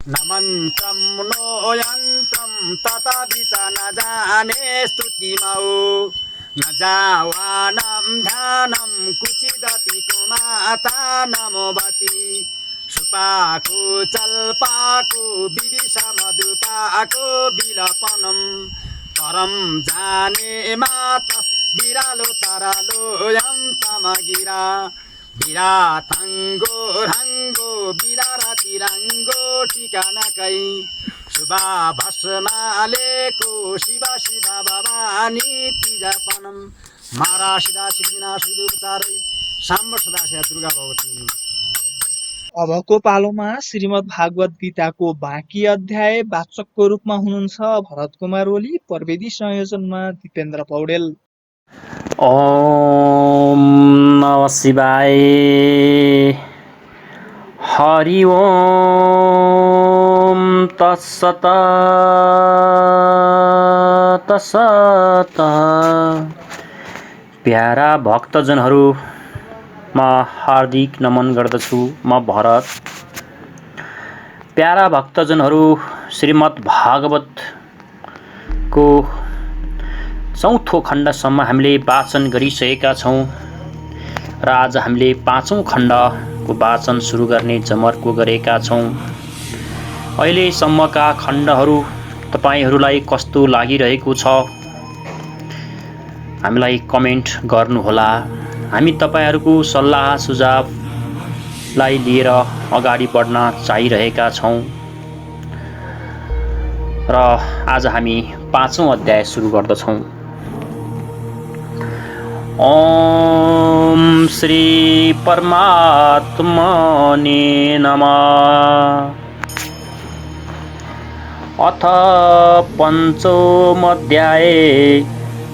न मन्त्रं नो यन्त्रं तथापि च न जाने स्तुतिमौ न जावानं ध्यानं कुचिदपि कुमाता नमोवति सुपाको चल्पाको विविष मधुपाको विलपनं परं जाने मात्र बिरालो तरालो यं तमगिरा बिराथंगो रंगो बिरारा तिरंगो ठिकानाकै शुभा भस्मालेको शिवा शिवा भवानी तिजापनम मारा सिधा शिवजिना सुदूरचारै साम्ब सदा शिवा दुर्गा भगवती। अबको पालोमा श्रीमद् भागवत गीताको बाँकी अध्याय वाचकको रूपमा हुनुहुन्छ भरत कुमार ओली, प्रविधि संयोजनमा दिपेन्द्र पौडेल। ओम नमः शिवाय। हरि ओम तत्सत तत्सत। प्यारा भक्तजनहरू, म हार्दिक नमन गर्दछु। म भरत। प्यारा भक्तजनहरू, श्रीमद् भागवतको चौथो खण्डसम्म हामीले वाचन गरिसकेका छौँ र आज हामीले पाँचौं खण्डको वाचन सुरु गर्ने जमर्को गरेका छौँ। अहिलेसम्मका खण्डहरू तपाईहरूलाई कस्तो लागिरहेको छ हामीलाई कमेन्ट गर्नुहोला। हामी तपाईहरूको सल्लाह सुझावलाई लिएर अगाडि बढ्न चाहिरहेका छौँ र आज हामी पाँचौं अध्याय सुरु गर्दछौँ। ओम श्री परमात्मने नमः। अथ पञ्चम अध्याय।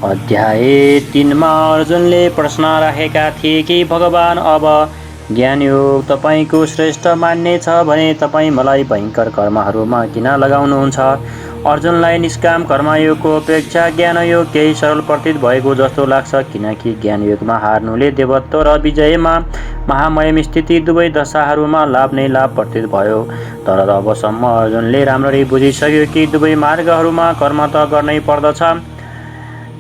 अध्याय 3 मा अर्जुनले प्रश्न राखेका थिए कि भगवान, अब ज्ञानयोग तपाईको श्रेष्ठ मान्ने छ भने तपाईँ मलाई भयंकर कर्महरूमा किन लगाउनुहुन्छ? अर्जुनलाई निष्काम कर्मयोगको अपेक्षा ज्ञानयोग केही सरल प्रतीत भएको जस्तो लाग्छ, किनकि ज्ञानयोगमा हार्नुले देवत्व र विजयमा महामयम स्थिति दुवै दशाहरूमा लाभ नै लाभ प्रतीत भयो। तर अबसम्म अर्जुनले राम्ररी बुझिसक्यो कि दुवै मार्गहरूमा कर्म त गर्नै पर्दछ।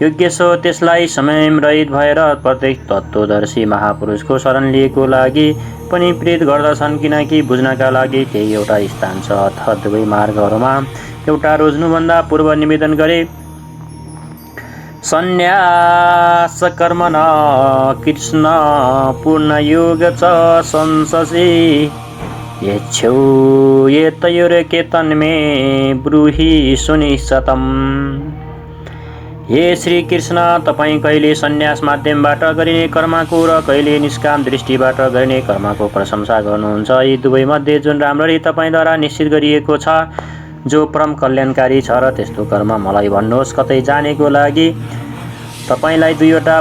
योग्यश त्यसलाई संयम रहित भएर प्रत्येक तत्त्वदर्शी महापुरुषको शरण लिएको लागि पनि प्रेरित गर्दछन्, किनकि बुझ्नका लागि केही एउटा स्थान छ अथवा दुवै मार्गहरूमा एउटा रोज्नुभन्दा पूर्व निवेदन गरे। सन्न्यास कर्मण कृष्ण पूर्णयोग च संससि यच्छौ एतयोरेकेतन्मे ब्रूहि सुनिश्चितम्। हे श्री कृष्ण, तपाईँ कहिले सन्यास माध्यमबाट गरिने कर्मको र कहिले निष्काम दृष्टिबाट गरिने कर्मको प्रशंसा गर्नुहुन्छ। यी दुवै मध्ये जुन राम्ररी तपाईँद्वारा निश्चित गरिएको छ, जो परम कल्याणकारी छ र त्यस्तो कर्म मलाई भन्नुहोस्। कतै जानेको लागि तपाईलाई दुईवटा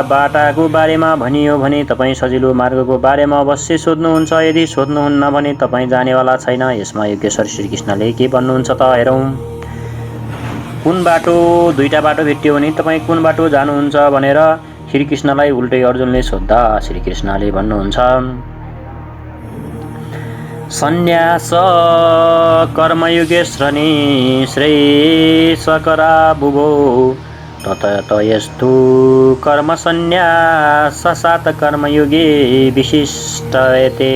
बाटाको बारेमा भनियो भने तपाईँ सजिलो मार्गको बारेमा अवश्य सोध्नुहुन्छ। यदि सोध्नुहुन्न भने तपाईँ जानेवाला छैन। यसमा योगेश्वर श्रीकृष्णले के भन्नुहुन्छ त हेरौँ। कुन बाटो, दुईटा बाटो भेटियो भने तपाईँ कुन बाटो जानुहुन्छ भनेर श्रीकृष्णलाई उल्टै अर्जुनले सोद्धा श्रीकृष्णले भन्नुहुन्छ, सन्न्यास कर्मयुगेश्रणी श्रेयसकरा बुभो तत यस्तु कर्म सन्यास सात कर्मयुगे विशिष्टयते।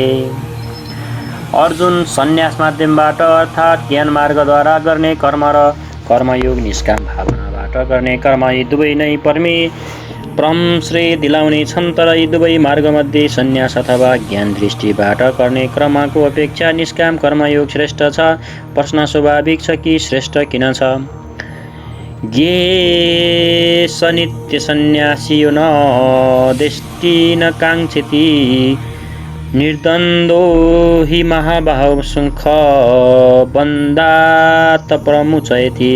अर्जुन, सन्यास माध्यमबाट अर्थात् ज्ञान मार्गद्वारा गर्ने कर्म र कर्मयोग निष्काम भावनाबाट गर्ने कर्म यी दुवै नै परम श्रेय दिलाउने छन्। तर यी दुवै मार्गमध्ये सन्यास अथवा ज्ञान दृष्टिबाट गर्ने कर्मको अपेक्षा निष्काम कर्मयोग श्रेष्ठ छ। प्रश्न स्वाभाविक छ कि श्रेष्ठ किन छ? ज्ञे स नित्य सन्यासी न दृष्टि न काङ्क्षति निर्द्वन्द्वो हि महाबाहो शङ्ख बन्दात प्रमुचयति।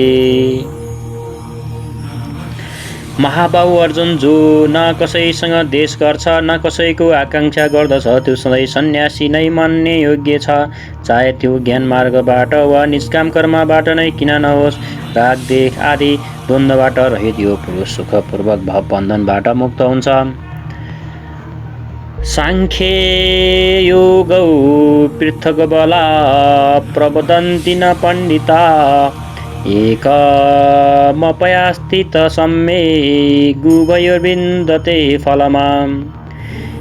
महाबाहु अर्जुन जो न कसैसँग द्वेष गर्छ न कसैको आकाङ्क्षा गर्दछ त्यो सधैँ सन्यासी नै मान्ने योग्य छ, चाहे त्यो ज्ञान मार्गबाट वा निष्काम कर्मबाट नै किन नहोस्। राग देख आदि द्वन्द्वबाट रहित यो पुरुष सुखपूर्वक भवबन्धनबाट मुक्त हुन्छ। साङ्ख्ये योगौ पृथक् बला प्रवदन्ति न पण्डिता एकमपयास्थित सम्यक् उभयोर्विन्दते फलमा।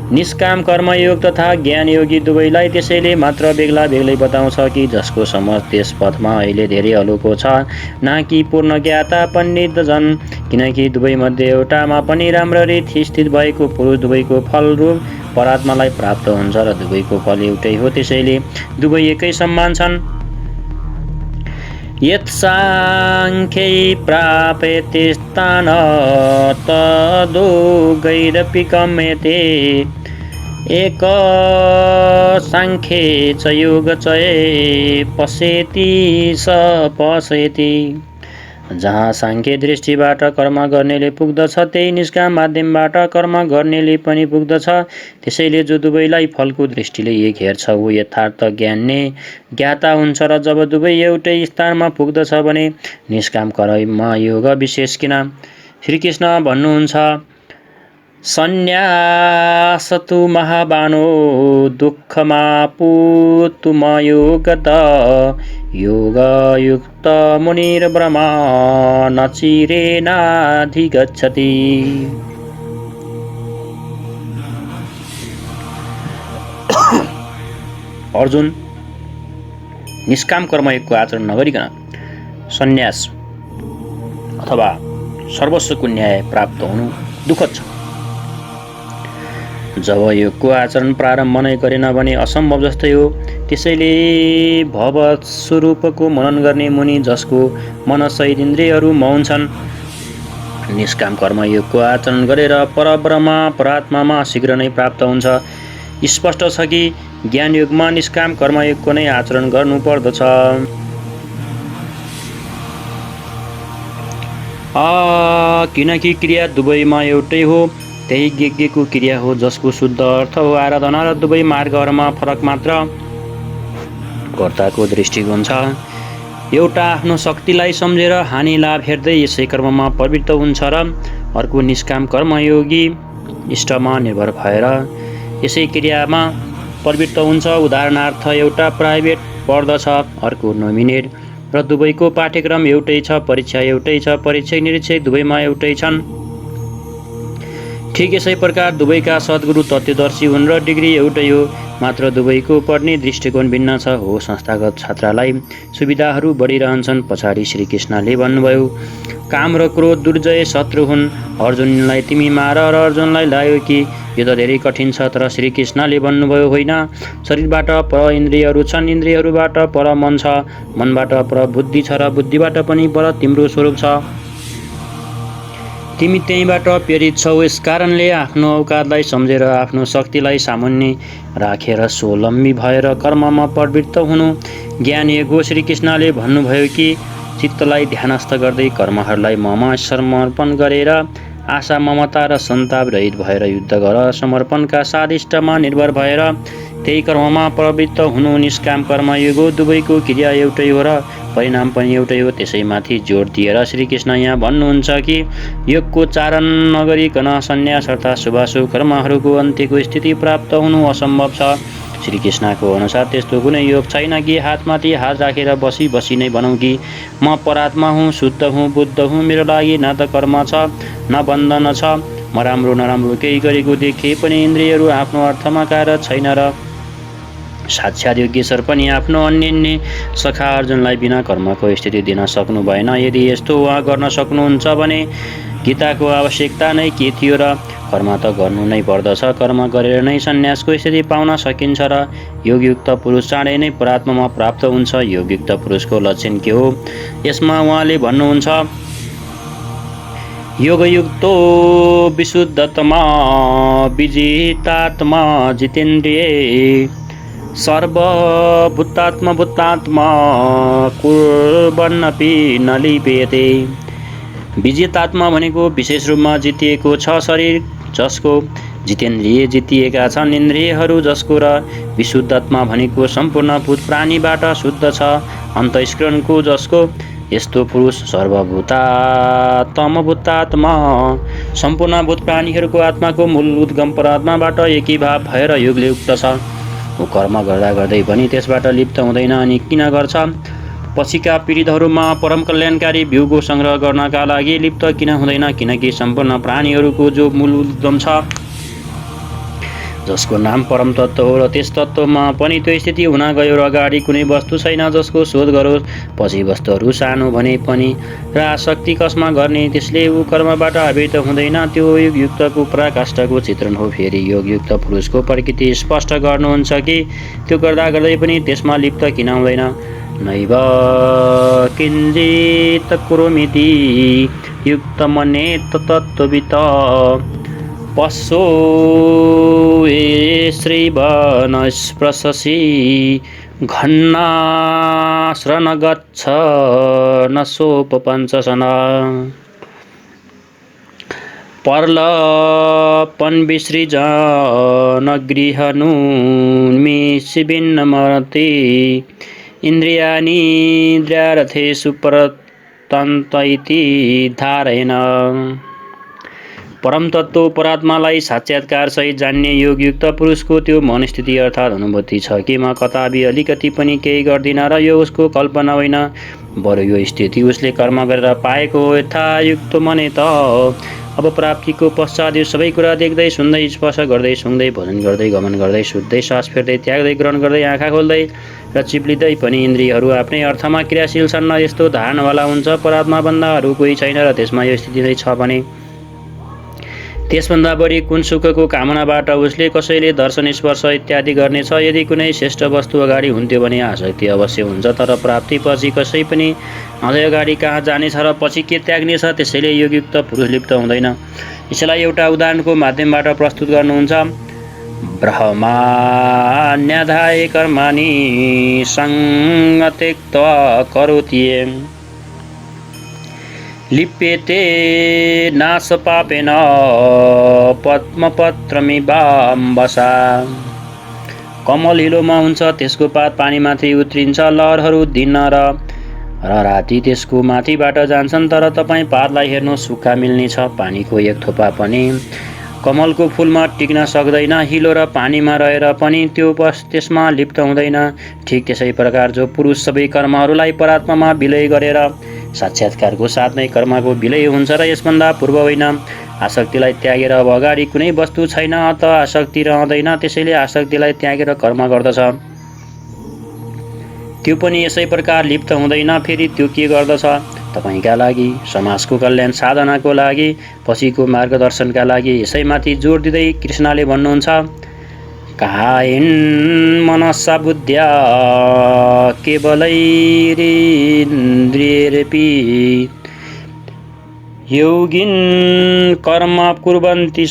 निष्काम कर्मयोग तथा ज्ञान योगी दुवैलाई त्यसैले मात्र बेग्ला बेग्लै बताउँछ कि जसको समझ त्यस पथमा अहिले धेरै हलुको छ, न कि पूर्ण ज्ञाता पण्डित जन। किनकि दुवैमध्ये एउटामा पनि राम्ररी स्थित भएको पुरुष दुवैको फलरूप परात्मालाई प्राप्त हुन्छ र दुवैको फल एउटै हो, त्यसैले दुवै एकै समान छन्। यत् साङ्ख्यै प्राप्यते स्थान तदो गैरपि गम्यते एक साङ्ख्ये च योग चये पश्यति स पश्यति। जहाँ साङ्ख्य दृष्टिबाट कर्म गर्नेले पुग्दछ त्यही निष्काम माध्यमबाट कर्म गर्नेले पनि पुग्दछ। त्यसैले जो दुवैलाई फलको दृष्टिले एक हेर्छ ऊ यथार्थ ज्ञानी ज्ञाता हुन्छ र जब दुवै एउटै स्थानमा पुग्दछ भने निष्काम कर्मयोग विशेष किन। श्रीकृष्ण भन्नुहुन्छ सन्न्यासतु महाबानो दुःखमापुतुमयोगत योगयुक्त मुनिर्ब्रह्मा न चिरेणाधिगच्छति। अर्जुन, निष्काम कर्मयोगको आचरण नगरिकन सन्यास अथवा सर्वस्वको न्याय प्राप्त हुनु दुःखद छ। जब योगको आचरण प्रारम्भ नै गरेन भने असम्भव जस्तै हो। त्यसैले भवस्वरूपको मनन गर्ने मुनि जसको मन सहित इन्द्रियहरू मौन छन् निष्काम कर्मयोगको आचरण गरेर परब्रह्म परात्मामा शीघ्र नै प्राप्त हुन्छ। स्पष्ट छ कि ज्ञान योगमा निष्काम कर्मयोगको नै आचरण गर्नुपर्दछ। किनकि क्रिया दुवैमा एउटै हो, त्यही यज्ञको क्रिया हो जसको शुद्ध अर्थ हो आराधना र दुवै मार्गहरूमा फरक मात्र कर्ताको दृष्टिकोण छ। एउटा आफ्नो शक्तिलाई सम्झेर हानि लाभ हेर्दै यसै कर्ममा प्रवृत्त हुन्छ र अर्को निष्काम कर्मयोगी इष्टमा निर्भर भएर यसै क्रियामा प्रवृत्त हुन्छ। उदाहरणार्थ एउटा प्राइभेट पढ्दछ, अर्को नोमिनेट र दुवैको पाठ्यक्रम एउटै छ, परीक्षा एउटै छ, परीक्षक निरीक्षक दुवैमा एउटै छन्। ठिक यसै प्रकार दुवैका सद्गुरु तत्त्वदर्शी हुन् र डिग्री एउटै हो, मात्र दुवैको पढ्ने दृष्टिकोण भिन्न छ। हो संस्थागत छात्रलाई सुविधाहरू बढिरहन्छन्। पछाडि श्रीकृष्णले भन्नुभयो काम र क्रोध दुर्जय शत्रु हुन्। अर्जुनलाई तिमी मार र अर्जुनलाई लाग्यो कि यो त धेरै कठिन छ, तर श्रीकृष्णले भन्नुभयो होइन, शरीरबाट पर इन्द्रियहरू छन्, इन्द्रियहरूबाट पर मन छ, मनबाट पर बुद्धि छ र बुद्धिबाट पनि पर तिम्रो स्वरूप छ। तिमी त्यहीँबाट प्रेरित छौ। यस कारणले आफ्नो औकातलाई सम्झेर आफ्नो शक्तिलाई सामान्य राखेर स्वावलम्बी भएर कर्ममा प्रवृत्त हुनु ज्ञान योग हो। श्रीकृष्णले भन्नुभयो कि चित्तलाई ध्यानस्थ गर्दै कर्महरूलाई ममा समर्पण गरेर आशा ममता र सन्ताप रहित भएर युद्ध गर। समर्पणका साथ इष्टमा निर्भर भएर त्यही कर्ममा प्रवृत्त हुनु निष्काम कर्मयोग हो। दुवैको क्रिया एउटै हो र परिणाम पनि एउटै हो। त्यसैमाथि जोड दिएर श्रीकृष्ण यहाँ भन्नुहुन्छ कि योगको चारण नगरिकन सन्यास अर्थात् शुभाशुभ कर्महरूको अन्त्यको स्थिति प्राप्त हुनु असम्भव छ। श्रीकृष्णको अनुसार त्यस्तो कुनै योग छैन कि हातमाथि हात राखेर बसी बसी नै भनौँ कि म परात्मा हुँ, शुद्ध हुँ, बुद्ध हुँ, मेरो लागि न त कर्म छ न बन्धन छ। म राम्रो नराम्रो केही गरेको देखे पनि इन्द्रियहरू आफ्नो अर्थमा कार्यरत छैन र साक्षात् योगेश्वर पनि आफ्नो अन्य सखा अर्जुनलाई बिना कर्मको स्थिति दिन सक्नु भएन। यदि यस्तो उहाँ गर्न सक्नुहुन्छ भने गीताको आवश्यकता नै के थियो र कर्म त गर्नु नै पर्दछ। कर्म गरेर नै सन्यासको स्थिति पाउन सकिन्छ र योगयुक्त पुरुष चाँडै नै परात्मामा प्राप्त हुन्छ। योगयुक्त पुरुषको लक्षण के हो? यसमा उहाँले भन्नुहुन्छ योगयुक्तो विशुद्धतमा विजितात्मा जितेन्द्रिये सर्वभूतात्मा भूतात्मा कुर्वन्नपि न लिप्यते। विजितात्मा भनेको विशेष रूपमा जितिएको छ शरीर जसको, जितेन्द्रिय जितिएका छन् इन्द्रियहरू जसको, र विशुद्धात्मा भनेको सम्पूर्ण भूत प्राणीबाट शुद्ध छ अन्तःस्करणको जसको। यस्तो पुरुष सर्वभूतात्मा भूतात्मा सम्पूर्ण भूत प्राणीहरूको आत्माको मूल उद्गम परमात्माबाट एकीभाव भएर योगले युक्त छ। ऊ कर्म गर्दा गर्दै पनि त्यसबाट लिप्त हुँदैन। अनि किन गर्छ? पछिका पीडितहरूमा परम कल्याणकारी बिउको सङ्ग्रह गर्नका लागि लिप्त किन हुँदैन? किनकि सम्पूर्ण प्राणीहरूको जो मूल उद्गम छ जसको नाम परम तत्त्व हो, र त्यस तत्त्वमा पनि त्यो स्थिति हुन गयो र अगाडि कुनै वस्तु छैन जसको शोध गरोस्। पछि वस्तुहरू सानो भने पनि र आसक्ति कसमा गर्ने, त्यसले ऊ कर्मबाट आवित हुँदैन। त्यो योगयुक्तको पराकाष्ठको चित्रण हो। फेरि योगयुक्त पुरुषको प्रकृति स्पष्ट गर्नुहुन्छ कि त्यो गर्दा गर्दै पनि त्यसमा लिप्त किन हुँदैन। नैव किञ्चित् कुरुमिति युक्तमने तत्त्ववित् पश्यो ये श्रीवनस्पृशसि घन्नाश्रन गच्छ न सोपपञ्चसन पर्लपन्विसृजन गृहनुन्मिषिभिन्नमते इन्द्रियाणीन्द्रियार्थेषु परतन्त इति धारयेन। परम तत्त्व परात्मालाई साक्षात्कार सहित जान्ने योगयुक्त पुरुषको त्यो मनस्थिति अर्थात् अनुभूति छ कि म कदापि अलिकति पनि केही गर्दिनँ र यो उसको कल्पना होइन, बरु यो स्थिति उसले कर्म गरेर पाएको हो। यथायुक्त मने त अब प्राप्तिको पश्चात यो सबै कुरा देख्दै सुन्दै स्पर्श गर्दै सुँग्दै भोजन गर्दै गमन गर्दै सुत्दै सास फेर्दै त्याग्दै ग्रहण गर्दै आँखा खोल्दै र चिप्लिँदै पनि इन्द्रियहरू आफ्नै अर्थमा क्रियाशील छन्। यस्तो धारणावाला हुन्छ परात्माभन्दा अरू कोही छैन र त्यसमा यो स्थिति नै छ भने त्यसभन्दा बढी कुन सुखको कामनाबाट उसले कसैले दर्शन स्पर्श इत्यादि गर्नेछ। यदि कुनै श्रेष्ठ वस्तु अगाडि हुन्थ्यो भने आसक्ति अवश्य हुन्छ, तर प्राप्तिपछि कसै पनि अझै अगाडि कहाँ जानेछ र पछि के त्याग्नेछ। त्यसैले योगयुक्त पुरुष लिप्त हुँदैन। यसलाई एउटा उदाहरणको माध्यमबाट प्रस्तुत गर्नुहुन्छ। ब्रह्माण्याधाय कर्माणि सङ्गत्यक्त्वा करोति लिप्यते नाश पापेन पद्मपत्रमिवाम्बसा। कमल हिलोमा हुन्छ, त्यसको पात पानीमाथि उत्रिन्छ, लहरहरू दिन र राति त्यसको माथिबाट जान्छन्, तर तपाईँ पातलाई हेर्नु सुक्खा मिल्नेछ। पानीको एक थोपा पनि कमलको फुलमा टिक्न सक्दैन। हिलो र पानीमा रहेर पनि त्यो त्यसमा लिप्त हुँदैन। ठिक त्यसै प्रकार जो पुरुष सबै कर्महरूलाई परात्मामा विलय गरेर साक्षात्कारको साथ नै कर्मको विलय हुन्छ र यसभन्दा पूर्व होइन। आसक्तिलाई त्यागेर अब अगाडि कुनै वस्तु छैन, अत आसक्ति रहँदैन। त्यसैले आसक्तिलाई त्यागेर कर्म गर्दछ, त्यो पनि यसै प्रकार लिप्त हुँदैन। फेरि त्यो के गर्दछ? तपाईँका लागि, समाजको कल्याण साधनाको लागि, पछिको मार्गदर्शनका लागि। यसैमाथि जोड दिँदै कृष्णले भन्नुहुन्छ, कायेन मनसा बुद्ध्या केवलैरिन्द्रियैरपि योगिन कर्म कुर्वन्ति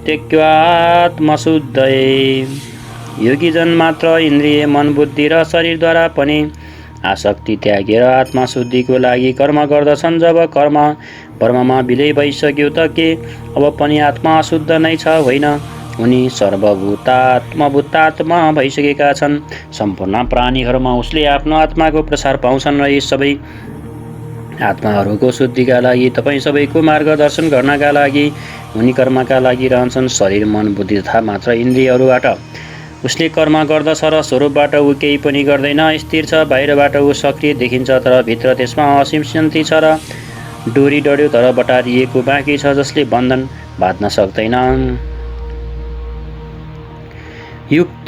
त्यक्त्वात्मशुद्धये। योगीजन मात्र इन्द्रिय मन बुद्धि र शरीरद्वारा पनि आसक्ति त्यागेर आत्मशुद्धिको लागि कर्म गर्दछन्। जब कर्म ब्रह्ममा विलय भइसक्यो त के अब पनि आत्मा अशुद्ध नै छ? होइन, उनी सर्वभूतात्मा भूतात्मा भइसकेका छन्। सम्पूर्ण प्राणीहरूमा उसले आफ्नो आत्माको प्रसार पाउँछन् र यी सबै आत्माहरूको शुद्धिका लागि, तपाईँ सबैको मार्गदर्शन गर्नका लागि उनी कर्मका लागि रहन्छन्। शरीर मन बुद्धि तथा मात्र इन्द्रियहरूबाट उसले कर्म गर्दछ र स्वरूपबाट ऊ केही पनि गर्दैन। स्थिर छ, बाहिरबाट ऊ सक्रिय देखिन्छ, तर भित्र त्यसमा असीम शान्ति छ र डोरी डढ्यो तर बटारिएको बाँकी छ, जसले बन्धन बाँध्न सक्दैन। युक्त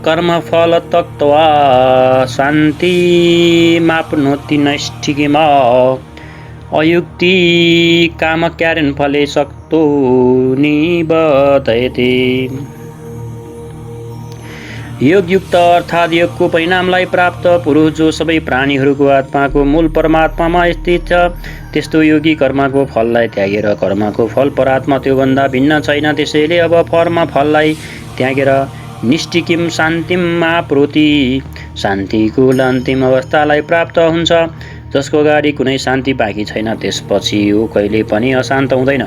कर्मफल त्यक्त्वा शान्तिमाप्नोति नैष्ठिकीमा अयुक्ति कामकार्यं फले सक्तो निबध्यते। योगयुक्त अर्थात् योगको परिणामलाई प्राप्त पुरुष जो सबै प्राणीहरूको आत्माको मूल परमात्मामा स्थित छ, त्यस्तो योगी कर्मको फललाई त्यागेर कर्मको फल परात्मा त्योभन्दा भिन्न छैन। त्यसैले अब फललाई त्यागेर निष्ठिकिम शान्तिम आप्नोति, शान्तिको अन्तिम अवस्थालाई प्राप्त हुन्छ। जसको अगाडि कुनै शान्ति बाँकी छैन त्यसपछि ऊ कहिले पनि अशान्त हुँदैन।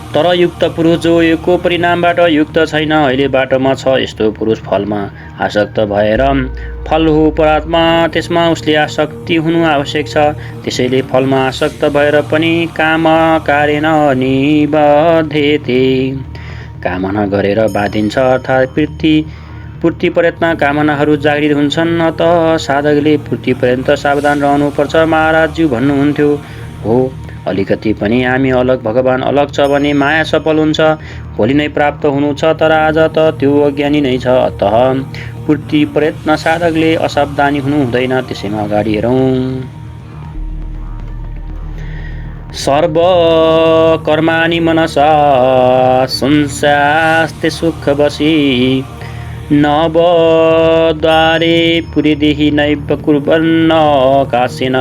तर युक्त पुरुष जो योगको परिणामबाट युक्त छैन, अहिले बाटोमा छ, यस्तो पुरुष फलमा आसक्त भएर फल हो परात्मा, त्यसमा उसले आसक्ति हुनु आवश्यक छ। त्यसैले फलमा आसक्त भएर पनि काम कार्येण निबध्यते, कामना गरेर बाँधिन्छ अर्थात् पूर्ति प्रयत्न कामनाहरू जागृत हुन्छन्। अत साधकले पूर्ति पर्यन्त सावधान रहनुपर्छ। महाराजज्यू भन्नुहुन्थ्यो, हो अलिकति पनि हामी अलग भगवान अलग छ भने माया सफल हुन्छ, भोलि नै प्राप्त हुनु छ, तर आज त त्यो अज्ञानी नै छ। अतः पूर्ति प्रयत्न साधकले असावधानी हुनु हुँदैन। त्यसैमा अगाडि हेरौँ। सर्व कर्माणि मनसा संस्यास्ते सुख बसी, नवद्वारे पुरीदेहि नैव कुर्वन्न कासेन।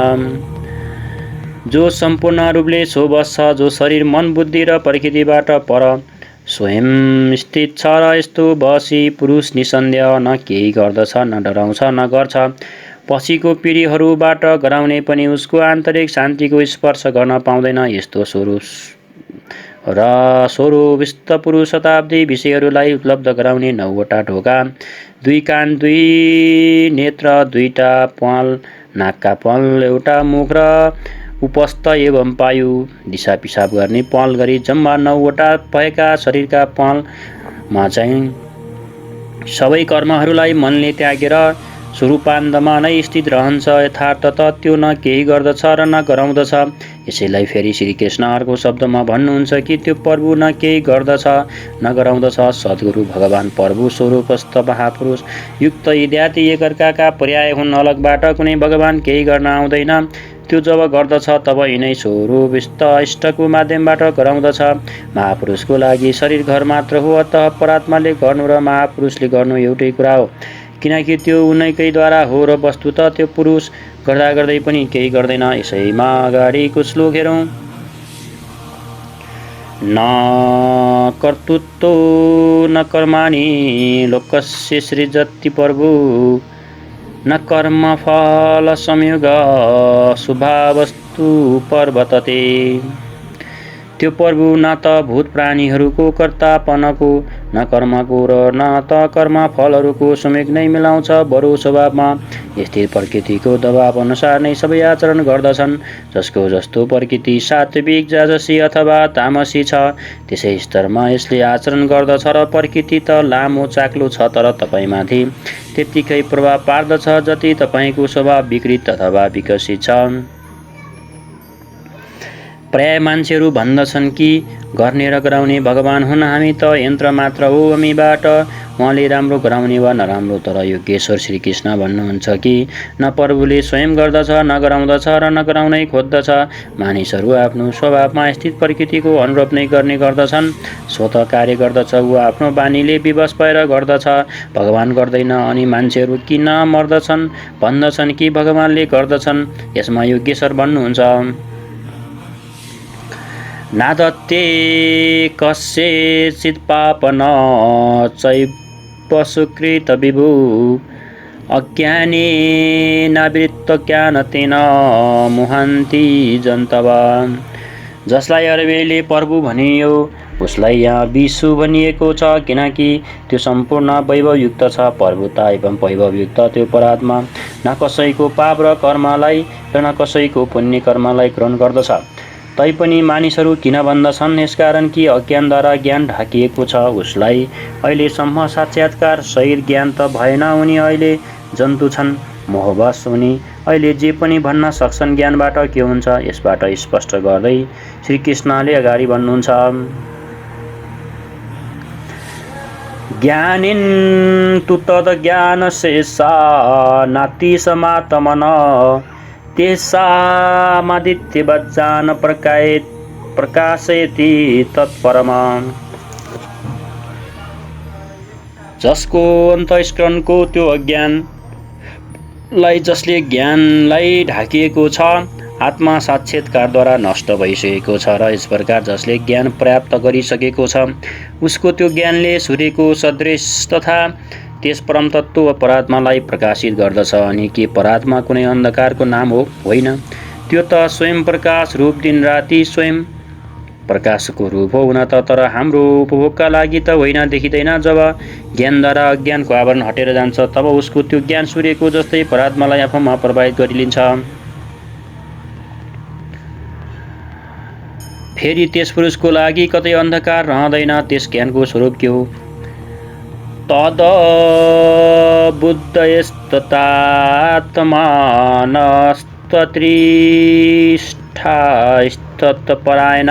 जो सम्पूर्ण रूपले सो बस्छ, जो शरीर मन बुद्धि र प्रकृतिबाट पर स्वयं स्थित छ र यस्तो बसी पुरुष निसन्देह न केही गर्दछ, न डराउँछ, न गर्छ। पछिको पिँढीहरूबाट गराउने पनि उसको आन्तरिक शान्तिको स्पर्श गर्न पाउँदैन। यस्तो स्वरूपस्थ पुरुष शताब्दी विषयहरूलाई उपलब्ध गराउने 9वटा ढोका, 2 कान, 2 नेत्र, 2टा प्वाल, नाकका प्वाल, एउटा मुख र उपस्थ एवं पायु, दिशा पिसाब गर्ने प्वाल गरी जम्मा 9वटा भएका शरीरका प्वालमा चाहिँ सबै कर्महरूलाई मनले त्यागेर स्वरूपान्तमा नै स्थित रहन्छ। यथार्थ त त्यो न केही गर्दछ र न गराउँदछ। यसैलाई फेरि श्रीकृष्ण अर्को शब्दमा भन्नुहुन्छ कि त्यो प्रभु न केही गर्दछ न गराउँदछ। सद्गुरु भगवान प्रभु स्वरूपस्थ महापुरुष युक्त इत्यादि एकअर्काका पर्याय हुन्। अलगबाट कुनै भगवान केही गर्न आउँदैन। त्यो जब गर्दछ तब यिनै स्वरूपस्थ इष्टको माध्यमबाट गराउँदछ। महापुरुषको लागि शरीर घर मात्र हो। अतः परात्माले गर्नु र महापुरुषले गर्नु एउटै कुरा हो, किनकि त्यो उनैकैद्वारा हो र वस्तुत त्यो पुरुष गर्दा गर्दै पनि केही गर्दैन। यसैमा अगाडिको श्लोक हेरौँ। न कर्तृत्व न कर्माणि लोकस्य सृजति प्रभु, न कर्मफल संयोग शुभावस्तु प्रवर्तते। त्यो प्रभु न त भूत प्राणीहरूको कर्तापनको, न कर्मको र न त कर्म फलहरूको संयोग नै मिलाउँछ। बरु स्वभावमा स्थिर प्रकृतिको दबाव अनुसार नै सबै आचरण गर्दछन्। जसको जस्तो प्रकृति सात्विक, राजसी अथवा तामसी छ, त्यसै स्तरमा यसले आचरण गर्दछ र प्रकृति त लामो चाक्लो छ, तर तपाईँमाथि त्यत्तिकै प्रभाव पार्दछ जति तपाईँको स्वभाव विकृत अथवा विकसित छ। प्राय मान्छेहरू भन्दछन् कि गर्ने र गराउने भगवान हुन्, हामी त यन्त्र मात्र हो, हामीबाट उहाँले राम्रो गराउने वा नराम्रो। तर योगेश्वर श्रीकृष्ण भन्नुहुन्छ कि न प्रभुले स्वयं गर्दछ, न गराउँदछ र न गराउनै खोज्दछ। मानिसहरू आफ्नो स्वभावमा स्थित प्रकृतिको अनुरूप नै गर्ने गर्दछन्। स्वतः कार्य गर्दछ, ऊ आफ्नो बानीले विवश भएर गर्दछ, भगवान गर्दैन। अनि मान्छेहरू किन मर्दछन्? भन्दछन् कि भगवानले गर्दछन्। यसमा योगेश्वर भन्नुहुन्छ, नादत्ते कस्यचित् पापन चैव सुकृत विभु, अज्ञानेनावृत्त ज्ञानतेन मुहन्ति जन्तवा। जसलाई अरबीले प्रभु भनियो उसलाई यहाँ विशु भनिएको छ, किनकि त्यो सम्पूर्ण वैभवयुक्त छ। प्रभुता एवं वैभवयुक्त त्यो परात्मा न कसैको पाप र कर्मलाई र न कसैको पुण्य कर्मलाई ग्रहण गर्दछ। तैपनि मानिसहरू किन भन्दछन्? यसकारण कि अज्ञानद्वारा ज्ञान ढाकिएको छ। उसलाई अहिलेसम्म साक्षात्कार सहित ज्ञान त भएन। उनी अहिले जन्तु छन्, मोहवश। उनी अहिले जे पनि भन्न सक्छन् ज्ञानबाट के हुन्छ, यसबाट स्पष्ट गर्दै श्रीकृष्णले अगाडि भन्नुहुन्छ, ज्ञानिन तु तद ज्ञानशेषा नाति समात्मन, तेषामादित्यवज्जान प्रकाशयति तत्परमा। जसको अन्तःस्करणको त्यो अज्ञानलाई, जसले ज्ञानलाई ढाकिएको छ, आत्मा साक्षात्कारद्वारा नष्ट भइसकेको छ र यस प्रकार जसले ज्ञान प्राप्त गरिसकेको छ उसको त्यो ज्ञानले सूर्यको सदृश तथा त्यस परम तत्त्व परात्मालाई प्रकाशित गर्दछ। अनि के परात्मा कुनै अन्धकारको नाम हो? होइन, त्यो त स्वयं प्रकाश रूप दिन राति स्वयं प्रकाशको रूप हो। हुन त तर हाम्रो उपभोगका लागि त होइन, देखिँदैन। जब ज्ञानद्वारा अज्ञानको आवरण हटेर जान्छ तब उसको त्यो ज्ञान सूर्यको जस्तै परात्मालाई आफूमा प्रभावित गरिलिन्छ। फेरि त्यस पुरुषको लागि कतै अन्धकार रहँदैन। त्यस ज्ञानको स्वरूप के हो? तद बुद्धयस्ततात्मानस्तत्रिष्ठास्तत्परायण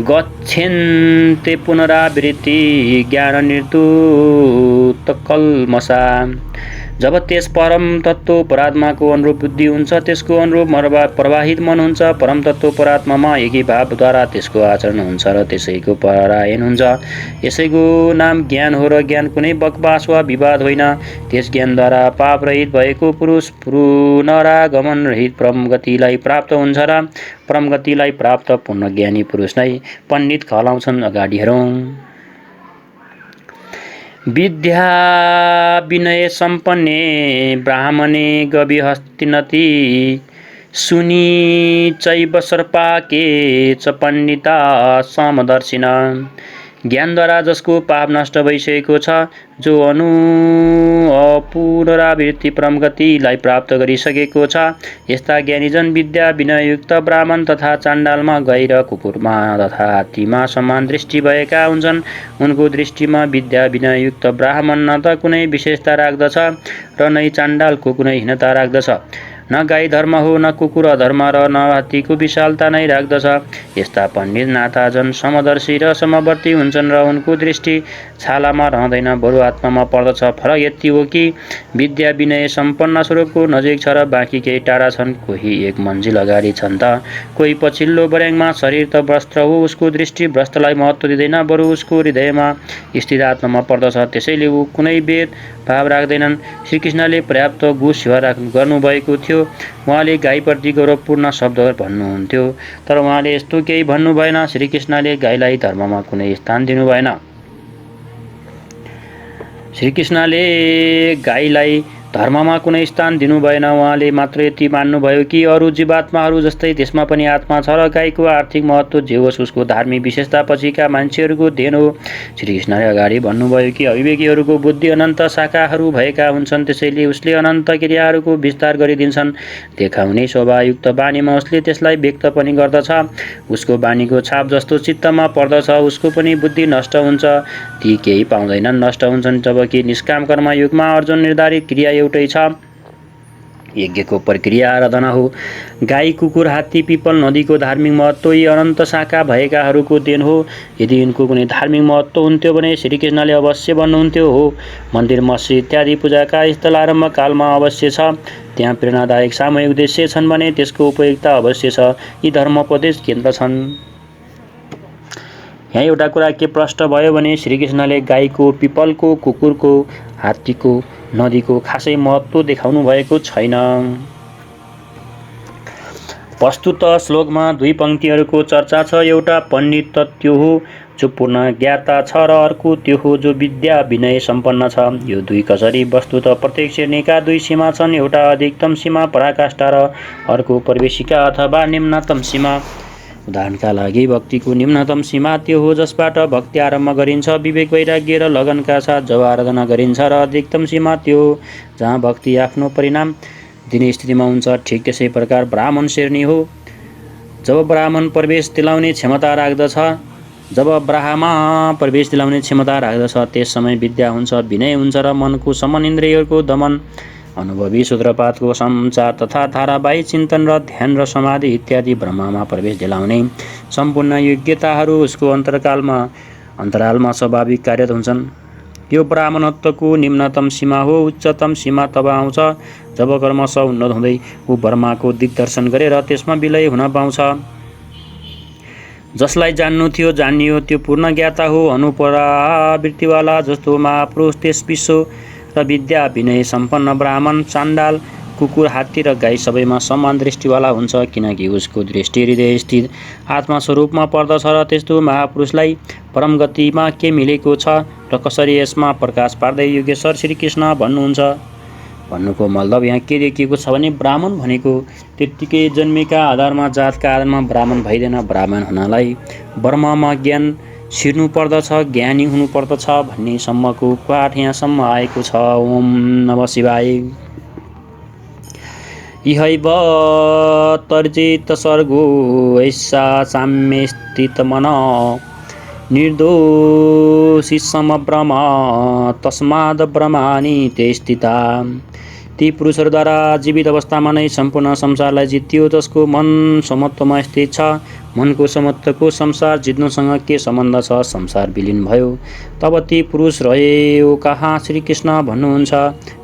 गच्छन्ते पुनरावृत्ति ज्ञाननिर्धूतकल्मषा। जब त्यस परम तत्त्व परात्माको अनुरूप बुद्धि हुन्छ, त्यसको अनुरूप प्रवाहित मन हुन्छ, परम तत्त्व परात्मामा एकीभावद्वारा त्यसको आचरण हुन्छ र त्यसैको परायण हुन्छ। यसैको नाम ज्ञान हो र ज्ञान कुनै बकवास वा विवाद होइन। त्यस ज्ञानद्वारा पापरहित भएको पुरुष पुनरागमन रहित परम गतिलाई प्राप्त हुन्छ र परम गतिलाई प्राप्त पूर्ण ज्ञानी पुरुष नै पण्डित कहलाउँछन्। अगाडि हेरौँ। विद्या विनय सम्पन्ने ब्राह्मणे गविहस्तिनति सुनी चैव सर्पाके च पण्डिता समदर्शिन। ज्ञानद्वारा जसको पाप नष्ट भइसकेको छ, जो पुनरावृत्ति परम गतिलाई प्राप्त गरिसकेको छ, यस्ता ज्ञानीजन विद्या विनययुक्त ब्राह्मण तथा चाण्डालमा गाई र कुकुरमा तथा हात्तीमा समान दृष्टि भएका हुन्छन्। उनको दृष्टिमा विद्या विनययुक्त ब्राह्मण न त कुनै विशेषता राख्दछ र नै चाण्डालको कुनै हीनता राख्दछ। न गाई धर्म हो, न कुकुर अधर्म र न हात्तीको विशालता नै राख्दछ। यस्ता पण्डित नाथाजन समदर्शी र समवर्ती हुन्छन् र उनको दृष्टि छालामा रहँदैन, बरु आत्मामा पर्दछ। फरक यति हो कि विद्या विनय सम्पन्न स्वरूपको नजिक छ र बाँकी केही टाढा छन्। कोही एक मन्जिल अगाडि छन् त कोही पछिल्लो बर्याङमा। शरीर त वस्त्र हो, उसको दृष्टि वस्त्रलाई महत्त्व दिँदैन, बरु उसको हृदयमा स्थित आत्मामा पर्दछ। त्यसैले ऊ कुनै भेद भाव राख्दैनन्। श्रीकृष्णले पर्याप्त गो सेवा गर्नुभएको थियो। उहाँले गाईप्रति गौरवपूर्ण शब्द भन्नुहुन्थ्यो, तर उहाँले यस्तो केही भन्नु भएन। श्रीकृष्णले गाईलाई धर्ममा कुनै स्थान दिनु भएन। श्रीकृष्णले गाईलाई धर्ममा कुनै स्थान दिनु भएन। उहाँले मात्र यति मान्नुभयो कि अरू जीवात्माहरू जस्तै त्यसमा पनि आत्मा छ र गाईको आर्थिक महत्त्व जे होस् उसको धार्मिक विशेषता पछिका मान्छेहरूको देन हो। श्रीकृष्णले अगाडि भन्नुभयो कि अविवेकीहरूको बुद्धि अनन्त शाखाहरू भएका हुन्छन्, त्यसैले उसले अनन्त क्रियाहरूको विस्तार गरिदिन्छन्। देखाउने स्वभावयुक्त बानीमा उसले त्यसलाई व्यक्त पनि गर्दछ। उसको बानीको छाप जस्तो चित्तमा पर्दछ उसको पनि बुद्धि नष्ट हुन्छ। ती केही पाउँदैनन्, नष्ट हुन्छन्। जबकि निष्काम कर्मयुगमा अर्जुन निर्धारित क्रिया एउटै छ। यज्ञको प्रक्रिया आराधना हो। गाई कुकुर हात्ती पिपल नदीको धार्मिक महत्त्व यी अनन्त शाखा भएकाहरूको देन हो। यदि यिनको कुनै धार्मिक महत्त्व हुन्थ्यो भने श्रीकृष्णले अवश्य भन्नुहुन्थ्यो हो। मन्दिर मस्जिद इत्यादि पूजाका स्थल आरम्भ कालमा अवश्य छ। त्यहाँ प्रेरणादायक सामूहिक उद्देश्य छन् भने त्यसको उपयोगिता अवश्य छ। यी धर्मोपदेश केन्द्र छन्। यहाँ एउटा कुरा के प्रष्ट भयो भने श्रीकृष्णले गाईको, पिपलको, कुकुरको, हात्तीको, नदीको खासै महत्त्व देखाउनु भएको छैन। वस्तुत श्लोकमा दुई पंक्तिहरूको चर्चा छ। एउटा पण्डित त त्यो हो जो पूर्ण ज्ञाता छ र अर्को त्यो हो जो विद्या विनय सम्पन्न छ। यो दुई कसरी? वस्तुत प्रत्येक श्रेणीका दुई सीमा छन्। एउटा अधिकतम सीमा पराकाष्ठा र अर्को प्रवेशिका अथवा निम्नतम सीमा। उदाहरणका लागि भक्तिको निम्नतम सीमा त्यो हो जसबाट भक्ति आरम्भ गरिन्छ, विवेक वैराग्य र लगनका साथ जब आराधना गरिन्छ, र अधिकतम सीमा त्यो हो जहाँ भक्ति आफ्नो परिणाम दिने स्थितिमा हुन्छ। ठिक त्यसै प्रकार ब्राह्मण श्रेणी हो। जब ब्राह्मण प्रवेश दिलाउने क्षमता राख्दछ, त्यस समय विद्या हुन्छ, विनय हुन्छ र मनको समन, इन्द्रियहरूको दमन, अनुभवी सूत्रपातको सञ्चार तथा धारावाहिक चिन्तन र ध्यान र समाधि इत्यादि ब्रह्ममा प्रवेश दिलाउने सम्पूर्ण योग्यताहरू उसको अन्तरालमा स्वाभाविक कार्यरत हुन्छन्। यो ब्राह्मणत्वको निम्नतम सीमा हो। उच्चतम सीमा तब आउँछ जब कर्मश उन्नत हुँदै ऊ ब्रह्माको दिग्दर्शन गरेर त्यसमा विलय हुन पाउँछ। जसलाई जान्नु थियो जानियो त्यो पूर्ण ज्ञाता हो। अनुपरावृत्तिवाला जस्तो महापुरुष त्यस विश्व र विद्या विनय सम्पन्न ब्राह्मण, चाण्डाल कुकुर, हात्ती र गाई सबैमा समान दृष्टिवाला हुन्छ, किनकि उसको दृष्टि हृदय स्थित आत्मा स्वरूपमा पर्दछ र त्यस्तो महापुरुषलाई परम गतिमा के मिलेको छ र कसरी यसमा प्रकाश पार्दै योगेश्वर श्रीकृष्ण भन्नुहुन्छ। भन्नुको मतलब यहाँ के देखिएको छ भने ब्राह्मण भनेको त्यत्तिकै जन्मेका आधारमा, जातका आधारमा ब्राह्मण भइदैन। ब्राह्मण हुनलाई ब्रह्ममा ज्ञान छिर्नु पर्दछ, ज्ञानी हुनुपर्दछ भन्नेसम्मको पाठ यहाँसम्म आएको छ। ओम नमः शिवाय। इहैव तर्जित सर्गो ऐसा साम्ये स्थित मन निर्दोषी समब्रह्म तस्माद् ब्रह्माणि ते स्थिता। ती पुरुषहरूद्वारा जीवित अवस्थामा नै सम्पूर्ण संसारलाई जित्यो, जसको मन समत्वमा स्थित छ। मनको समत्वको संसार जित्नुसँग के सम्बन्ध छ? संसार विलीन भयो तब ती पुरुष रह्यो कहाँ? श्रीकृष्ण भन्नुहुन्छ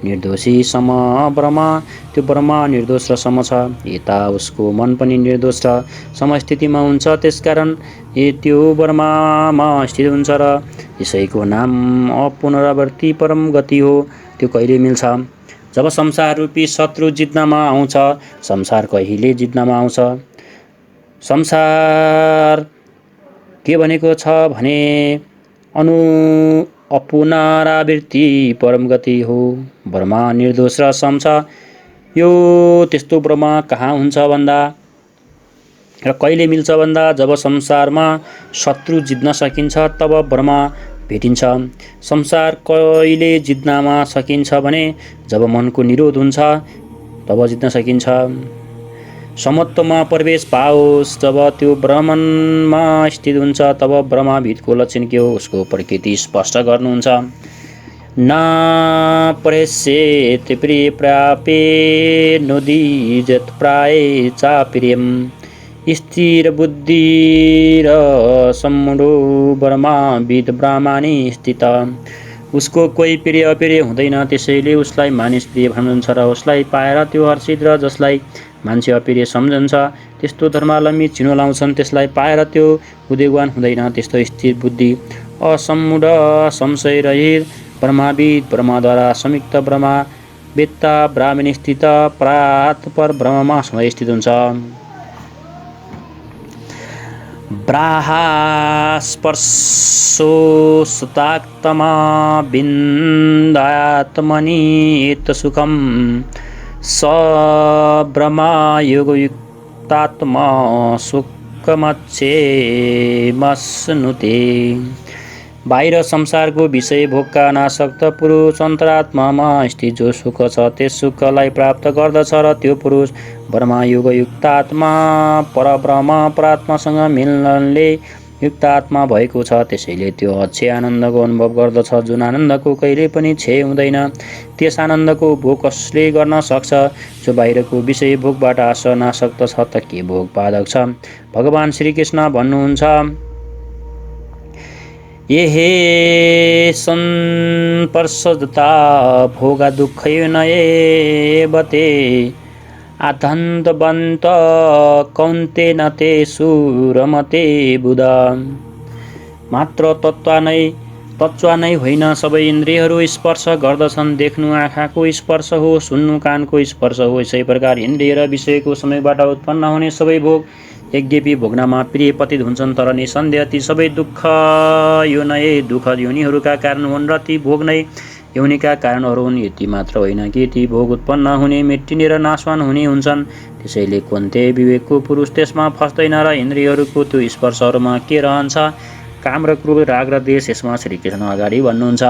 निर्दोषी सम ब्रह्म। त्यो ब्रह्म निर्दोष र सम छ। यता उसको मन पनि निर्दोष र समस्थितिमा हुन्छ, त्यसकारण त्यो ब्रह्ममा स्थित हुन्छ र यसैको नाम अपुनरावर्ती परम गति हो। त्यो कहिले मिल्छ? जब संसार रूपी शत्रु जित्नमा आउँछ। संसार कहिले जित्नमा आउँछ? संसार के भनेको छ भने अपुनरावृत्ति परम गति हो। ब्रह्म निर्दोष र सम छ। यो त्यस्तो ब्रह्म कहाँ हुन्छ भन्दा र कहिले मिल्छ भन्दा जब संसारमा शत्रु जित्न सकिन्छ तब ब्रह्म भेटिन्छ। संसार कहिले जित्नमा सकिन्छ भने जब मनको निरोध हुन्छ तब जित्न सकिन्छ। समत्वमा प्रवेश पाओस् जब त्यो ब्रह्ममा स्थित हुन्छ तब ब्रह्मभिदको लक्षण के हो उसको प्रकृति स्पष्ट गर्नुहुन्छ। न परेश्येत प्रिय प्रापे नोदीजत प्राय चाप्रियम स्थिर बुद्धि र सम्मूढो ब्रह्मविद ब्रह्माणि स्थित। उसको कोही प्रिय अप्रिय हुँदैन, त्यसैले उसलाई मानिस प्रिय भन्नुहुन्छ र उसलाई पाएर त्यो हर्षित र जसलाई मान्छे अप्रिय सम्झन्छ त्यस्तो धर्मावलम्बी चिनो लाउँछन्, त्यसलाई पाएर त्यो उद्वेगवान हुँदैन। त्यस्तो स्थिर बुद्धि असम्मूढ संशय रहित ब्रह्मविद ब्रह्मद्वारा संयुक्त ब्रह्म वेत्ता ब्राह्मण स्थित परात्पर ब्रह्ममा सधैँ स्थित हुन्छ। ब्राहा स्पर्शो सुताक्तमा बिन्दात्मनि एत सुखम स ब्रह्मा योगयुक्तात्मा सुखमच्छेमस्नुते। बाहिर संसारको विषय भोगका अनासक्त पुरुष अन्तरात्मामा स्थित जो सुख छ त्यस सुखलाई प्राप्त गर्दछ र त्यो पुरुष ब्रह्मा योगयुक्तात्मा परब्रह्म परात्मासँग मिलनले युक्तात्मा भएको छ। त्यसैले त्यो अच्छे आनन्दको अनुभव गर्दछ, जुन आनन्दको कहिले पनि क्षय हुँदैन। त्यस आनन्दको भोग कसले गर्न सक्छ? जो बाहिरको विषय भोगबाट अनासक्त छ त के भोग पादक छ? भगवान श्रीकृष्ण भन्नुहुन्छ ये हे संपर्शदता भोगा दुःखयुनएवते आधन्तवन्त कौन्तेन तेषु रमते बुध। मात्र तत्त्व नै होइन, सबै इन्द्रियहरू स्पर्श गर्दछन्। देख्नु आँखाको स्पर्श हो, सुन्नु कानको स्पर्श हो। यसै प्रकार इन्द्रिय र विषयको समयबाट उत्पन्न हुने सबै भोग यद्यपि भोग्नमा प्रिय प्रतीत हुन्छन् तर निसन्देह ती सबै दुःख योनिहरूका कारण हुन् र ती भोग नै योनिका कारणहरू हुन्। यति मात्र होइन कि ती भोग उत्पन्न हुने, मेटिने र नाशवान हुने हुन्छन्। त्यसैले कुन्ते विवेकको पुरुष त्यसमा फस्दैन र इन्द्रियहरूको त्यो स्पर्शहरूमा के रहन्छ? काम र क्रोध, राग र द्वेष। यसमा श्रीकृष्ण अगाडि भन्नुहुन्छ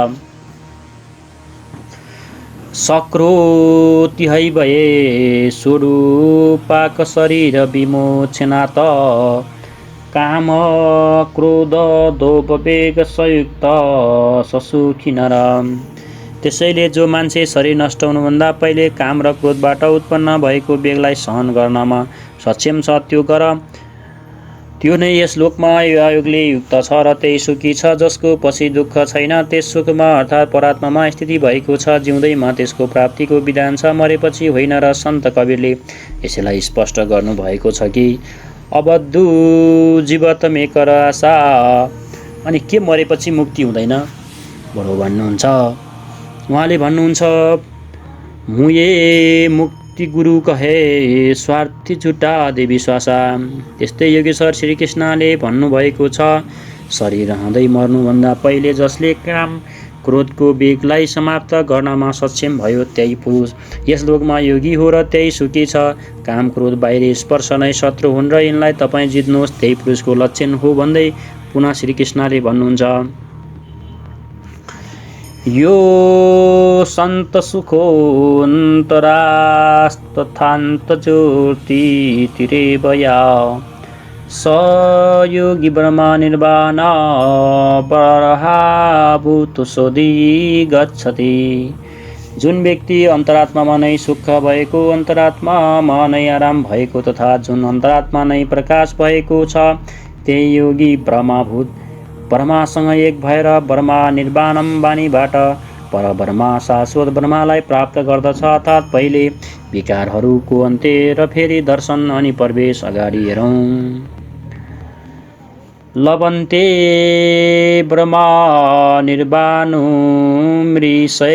सक्रोतिहैव ये स्वरूपाक शरीर विमोचनात् काम क्रोध दोप वेग संयुक्त ससुखी नर। त्यसैले जो मान्छे शरीर नष्ट हुनुभन्दा पहिले काम र क्रोधबाट उत्पन्न भएको वेगलाई सहन गर्नमा सक्षम छ त्यो गर। त्यो नै यस लोकमा आयोगले युक्त छ र त्यही सुखी छ जसको पछि दुःख छैन। त्यस सुखमा अर्थात् परात्मामा स्थिति भएको छ। जिउँदैमा त्यसको प्राप्तिको विधान छ, मरेपछि होइन। र सन्त कवीरले यसैलाई स्पष्ट गर्नुभएको छ कि अबद्धु जीवत मेकर आशा। अनि के मरेपछि मुक्ति हुँदैन बडो भन्नुहुन्छ? उहाँले भन्नुहुन्छ मुये मुक्ति ती गुरु कहे स्वार्थी झुटा दे विश्वासा। त्यस्तै योगेश्वर श्रीकृष्णले भन्नुभएको छ, शरीर रहँदै मर्नुभन्दा पहिले जसले काम क्रोधको वेगलाई समाप्त गर्नमा सक्षम भयो त्यही पुरुष यस लोकमा योगी हो र त्यही सुखी छ। काम क्रोध बाहिरी स्पर्श नै शत्रु हुन् र यिनलाई तपाईँ जित्नुहोस् त्यही पुरुषको लक्षण हो भन्दै पुनः श्रीकृष्णले भन्नुहुन्छ, यो सन्त सुखोऽन्तरास्तथान्त ज्योतितिरेव या स योगी ब्रह्मा निर्वाण परहाभूत सोधी गच्छति। जुन व्यक्ति अन्तरात्मामा नै सुख भएको, अन्तरात्मामा नै आराम भएको तथा जुन अन्तरात्मा नै प्रकाश भएको छ त्यही योगी ब्रह्माभूत ब्रह्मासँग एक भएर ब्रह्मा निर्वाणम वाणीबाट परब्रह्मा शाश्वत ब्रह्मालाई प्राप्त गर्दछ। अर्थात् पहिले विकारहरूको अन्त्य र फेरि दर्शन अनि प्रवेश अगाडि हेरौँ। लभन्ते ब्रह्मा निर्वाणो मृषैतिछिन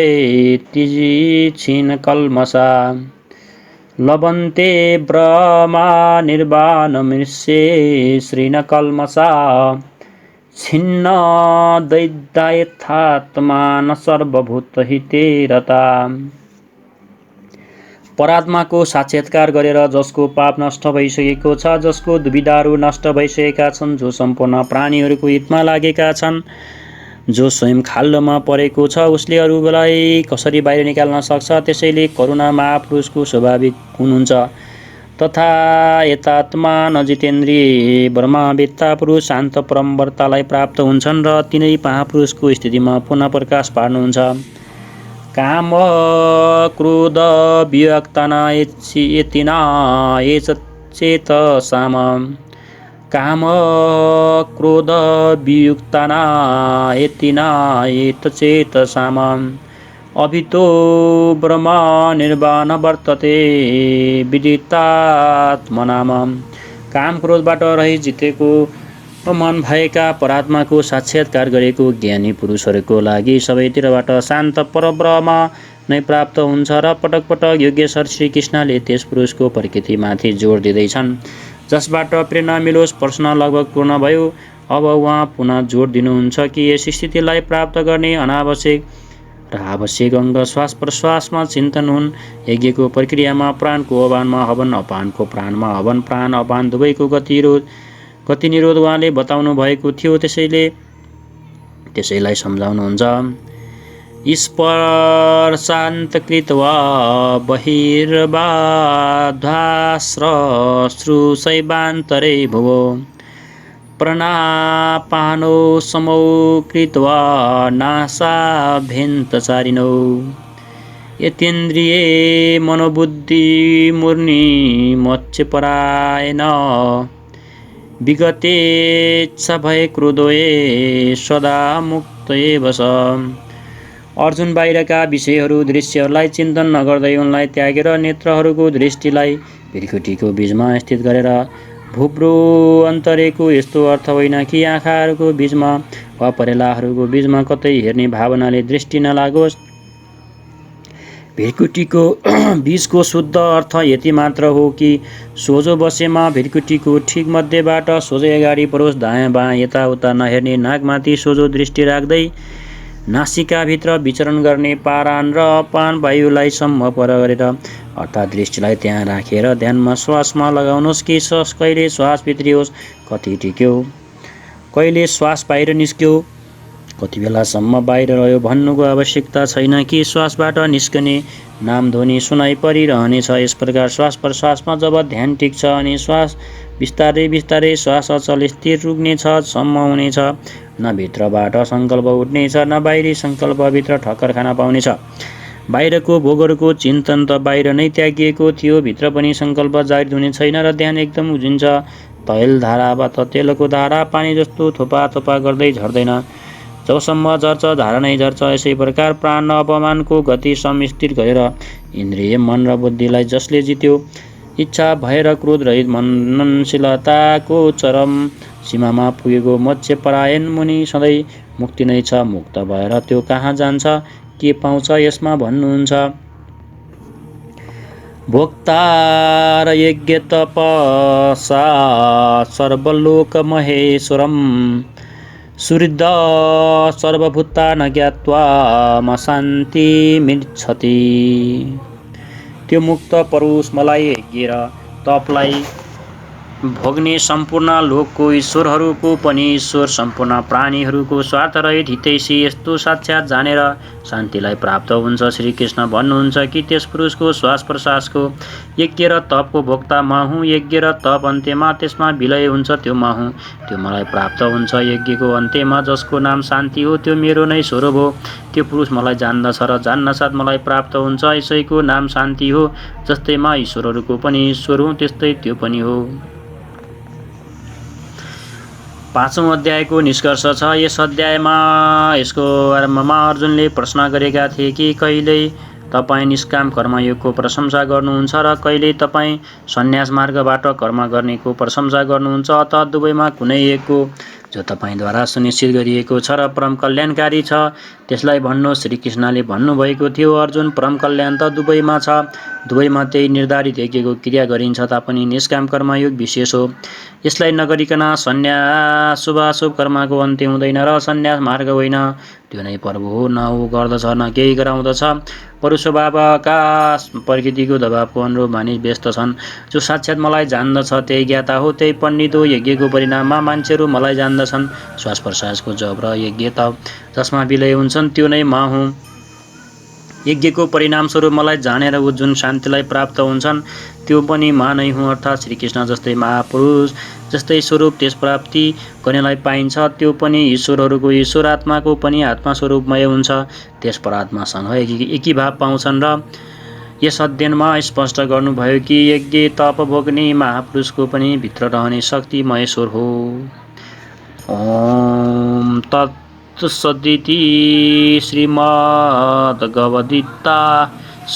कल्मषा। लभन्ते ब्रह्मा निर्वाण मृषे श्रीन कल्मषा। छिन्न दैदायथात्मान सर्वभूत हिते रता। परात्माको साक्षात्कार गरेर जसको पाप नष्ट भइसकेको छ, जसको दुविधाहरू नष्ट भइसकेका छन्, जो सम्पूर्ण प्राणीहरूको हितमा लागेका छन्, जो स्वयं खाल्डोमा परेको छ उसले अरूलाई कसरी बाहिर निकाल्न सक्छ। त्यसैले करुणा महापुरुषको स्वाभाविक हुनुहुन्छ। तथा यतात्मा नजितेन्द्रिय ब्रह्मवेत्ता पुरुष शान्त परमवर्तालाई प्राप्त हुन्छन् र तिनै महापुरुषको स्थितिमा पुनः प्रकाश पार्नुहुन्छ। काम क्रोध वियुक्ताना यतिना चेतसाम। काम क्रोध वियुक्ताना यतिना चेतसाम। अभितो ब्रह्म निर्वाण वर्तते विदितात्मनाम। काम क्रोधबाट रहित जितेको मन भएका परात्माको साक्षात्कार गरेको ज्ञानी पुरुषहरूको लागि सबैतिरबाट शान्त परब्रह्म नै प्राप्त हुन्छ र पटक पटक योगेश्वर श्रीकृष्णले त्यस पुरुषको प्रकृतिमाथि जोड दिँदैछन् जसबाट प्रेरणा मिलोस्। प्रश्न लगभग पूर्ण भयो। अब उहाँ पुनः जोड दिनुहुन्छ कि यस स्थितिलाई प्राप्त गर्ने अनावश्यक र आवश्यक अङ्ग श्वास प्रश्वासमा चिन्तन हुन्। यज्ञको प्रक्रियामा प्राणको अपानमा हवन, अपानको प्राणमा हवन, प्राण अपान दुवैको गति निरोध उहाँले बताउनु भएको थियो। त्यसैलाई सम्झाउनुहुन्छ। स्पर्शान्त कृत्वा बहिर्बाध्वाश्रुशैवान्तरे भुवो। प्राणापानो समौ कृत्वा नासाभ्यन्तचारिणौ। यतेन्द्रिये मनोबुद्धिमूर्नि मोक्षपरायण। विगतेच्छा भय क्रोधोए सदा मुक्त एव स। अर्जुन बाहिरका विषयहरू दृश्यहरूलाई चिन्तन नगर्दै उनलाई त्यागेर नेत्रहरूको दृष्टिलाई भृकुटीको बीजमा स्थित गरेर भुब्रो अन्तरेको यस्तो अर्थ होइन कि आँखाहरूको बीजमा वा परेलाहरूको बीजमा कतै हेर्ने भावनाले दृष्टि नलागोस्। भृकुटीको बीजको शुद्ध अर्थ यति मात्र हो कि सोझो बसेमा भृकुटीको ठिक मध्यबाट सोझै अगाडि परोस्। दायाँ बायाँ यताउता नहेर्ने, नाकमाथि सोझो दृष्टि राख्दै नासिकाभित्र विचरण गर्ने, पारान र अपान वायुलाई सम्म पर गरेर अर्थात् दृष्टिलाई त्यहाँ राखेर ध्यानमा श्वासमा लगाउनुहोस् कि कहिले श्वास भित्रियोस्, कति टिक्यो, कहिले श्वास बाहिर निस्क्यो, कति बेलासम्म बाहिर रह्यो भन्नुको आवश्यकता छैन कि श्वासबाट निस्कने नामध्वनि सुनाइ परिरहनेछ। यस प्रकार श्वास प्रश्वासमा जब ध्यान टिक्छ अनि श्वास बिस्तारै बिस्तारै श्वास अचल स्थिर रुक्नेछ सम्म हुनेछ। न भित्रबाट सङ्कल्प उठ्नेछ न बाहिरी सङ्कल्पभित्र ठक्कर खान पाउनेछ। बाहिरको भोगहरूको चिन्तन त बाहिर नै त्यागिएको थियो, भित्र पनि सङ्कल्प जारी हुने छैन र ध्यान एकदम उजिन्छ। तैल धाराबाट तेलको धारा पानी जस्तो थोपा थोपा गर्दै झर्दैन, जबसम्म झर्छ धारा नै झर्छ। यसै प्रकार प्राण र अपमानको गति समस्थिर गरेर इन्द्रिय मन र बुद्धिलाई जसले जित्यो, इच्छा भएर क्रोध रहित मननशीलताको चरम सीमामा पुगेको मोक्षपरायण मुनि सधैँ मुक्ति नै छ। मुक्त भएर त्यो कहाँ जान्छ, के पाउँछ, यसमा भन्नुहुन्छ। भोक्ता र यज्ञ तपसा सर्वलोक महेश्वरम सुहृद सर्वभूतान ज्ञात्वा म शान्ति मिच्छति। त्यो मुक्त पुरुष मलाई यज्ञ र तपलाई भोग्ने सम्पूर्ण लोकको ईश्वरहरूको पनि ईश्वर, सम्पूर्ण प्राणीहरूको स्वार्थरहित हितैषी यस्तो साक्षात् जानेर शान्तिलाई प्राप्त हुन्छ। श्रीकृष्ण भन्नुहुन्छ कि त्यस पुरुषको श्वास प्रश्वासको यज्ञ र तपको भोक्ता म हुँ। यज्ञ र तप अन्त्यमा त्यसमा विलय हुन्छ, त्यो म हुँ, त्यो मलाई प्राप्त हुन्छ। यज्ञको अन्त्यमा जसको नाम शान्ति हो त्यो मेरो नै स्वरूप हो। त्यो पुरुष मलाई जान्दछ र जान्नसाथ मलाई प्राप्त हुन्छ। यसैको नाम शान्ति हो। जस्तै म ईश्वरहरूको पनि ईश्वर हुँ त्यस्तै त्यो पनि हो। 5औं अध्यायको निष्कर्ष छ। यस अध्यायमा यसको आरम्भमा अर्जुनले प्रश्न गरेका थिए कि कहिल्यै तपाईँ निष्काम कर्मयोगको प्रशंसा गर्नुहुन्छ र कहिल्यै तपाईँ सन्यास मार्गबाट कर्म गर्नेको प्रशंसा गर्नुहुन्छ। अत दुवैमा कुनै एकको जो तपाईँद्वारा सुनिश्चित गरिएको छ र परम कल्याणकारी छ त्यसलाई भन्नु। श्रीकृष्णले भन्नुभएको थियो, अर्जुन, परम कल्याण त दुवैमा छ। दुवैमा त्यही निर्धारित यज्ञको क्रिया गरिन्छ तापनि निष्काम कर्मयोग विशेष हो। यसलाई नगरिकन सन्यास शुभाशुभ कर्मको अन्त्य हुँदैन र सन्यास मार्ग होइन, त्यो नै पर्व हो। न ऊ गर्दछ न केही गराउँदछ। बरु स्वभावका प्रकृतिको दबावको अनुरूप मानिस व्यस्त छन्। जो साक्षात् मलाई जान्दछ त्यही ज्ञाता हो, त्यही पण्डित हो। यज्ञको परिणाममा मान्छेहरू मलाई जान्दछन्। श्वास प्रश्वासको जप र यज्ञ तप जसमा विलय हुन्छन् त्यो नै म हुँ। यज्ञको परिणामस्वरूप मलाई जानेर ऊ जुन शान्तिलाई प्राप्त हुन्छन् त्यो पनि म नै हुँ। अर्थात् श्रीकृष्ण जस्तै महापुरुष जस्तै स्वरूप त्यस प्राप्ति गर्नेलाई पाइन्छ। त्यो पनि ईश्वरहरूको ईश्वर, आत्माको पनि आत्मा स्वरूपमय हुन्छ। त्यस परात्मासँग एकीभाव पाउँछन् र यस अध्ययनमा स्पष्ट गर्नुभयो कि यज्ञ तप भोग्ने महापुरुषको पनि भित्र रहने शक्ति महेश्वर हो। ओम तत्सदिति श्रीमद्भगवद्गीता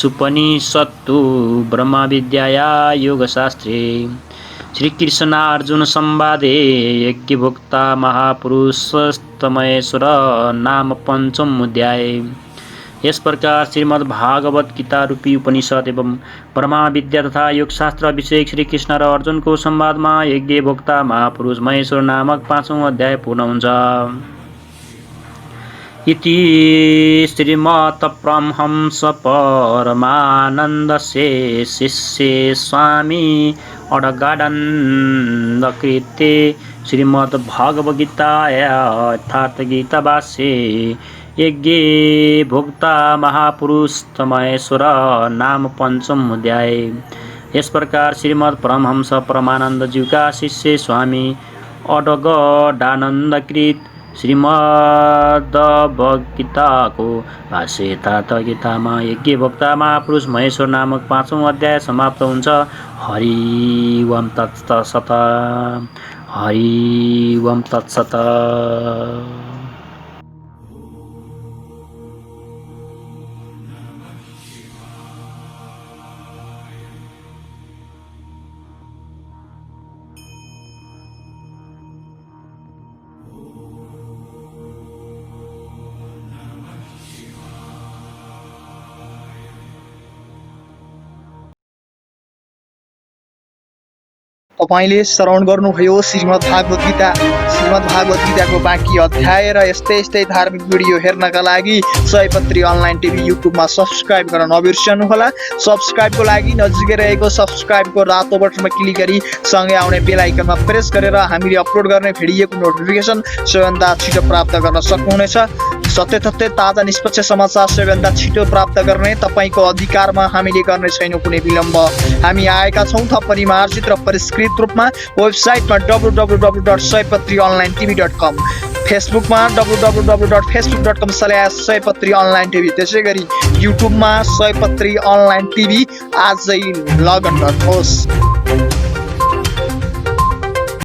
उपनिषत्सु ब्रह्मविद्याया योगशास्त्रे श्रीकृष्णार्जुन संवादे यज्ञभोक्ता महापुरुषोत्तमेश्वर नाम 5वां अध्याय। इस प्रकार श्रीमद्भागवत गीता रूपी उपनिषद एवं ब्रह्मा विद्या तथा योगशास्त्र अभिषेक श्री कृष्ण र अर्जुनको संवादमा यज्ञ भोक्ता महापुरुष महेश्वर नामक 5वां अध्याय पूर्ण हुन्छ। इति श्रीमत्परमहंस परमानन्दस्य शिष्ये स्वामी अडगाडन्दकृते श्रीमद्भगवद्गीताया यथार्थगीताभाष्ये यज्ञे भोक्ता महापुरुषोत्तमेश्वर नाम 5वां अध्याय। इस प्रकार श्रीमद् परमहंस परमानंद जी का शिष्य स्वामी अडगडानंदकृत श्रीमद्भगवद्गीता को भाष्य यथार्थ गीतामा यज्ञ भोक्ता महापुरुष महेश्वर नामक 5वां अध्याय समाप्त हुन्छ। हरि ओम तत्सत। हरि ओम तत्सत। तपाईले श्रवण गर्नुभयो श्रीमद्भागवत गीताको बाँकी अध्याय र यस्तै धार्मिक भिडियो हेर्नका लागि सयपत्री अनलाइन टिभी युट्युबमा सब्स्क्राइब गर्न नबिर्सनुहोला। सब्स्क्राइबको लागि नजिकै रहेको सब्स्क्राइबको रातो बटनमा क्लिक गरी सँगै आउने बेल आइकनमा प्रेस गरेर हामीले अपलोड गर्ने भिडियोको नोटिफिकेसन सबैभन्दा छिटो प्राप्त गर्न सक्नुहुनेछ। सत्य तथ्य ताजा निष्पक्ष समाचार सबैभन्दा छिटो प्राप्त गर्ने तपाईको अधिकारमा हामीले गर्ने छैनौं कुनै विलम्ब। हामी आएका छौं थप परिमार्जित र परिष्कृत रूपमा। वेबसाइटमा www.saypatrionlinetv.com, फेसबुकमा www.facebook.com/saypatrionlinetv, त्यसैगरी युट्युबमा सयपत्री अनलाइन टिभी। आजै लगइन गर्नुहोस्।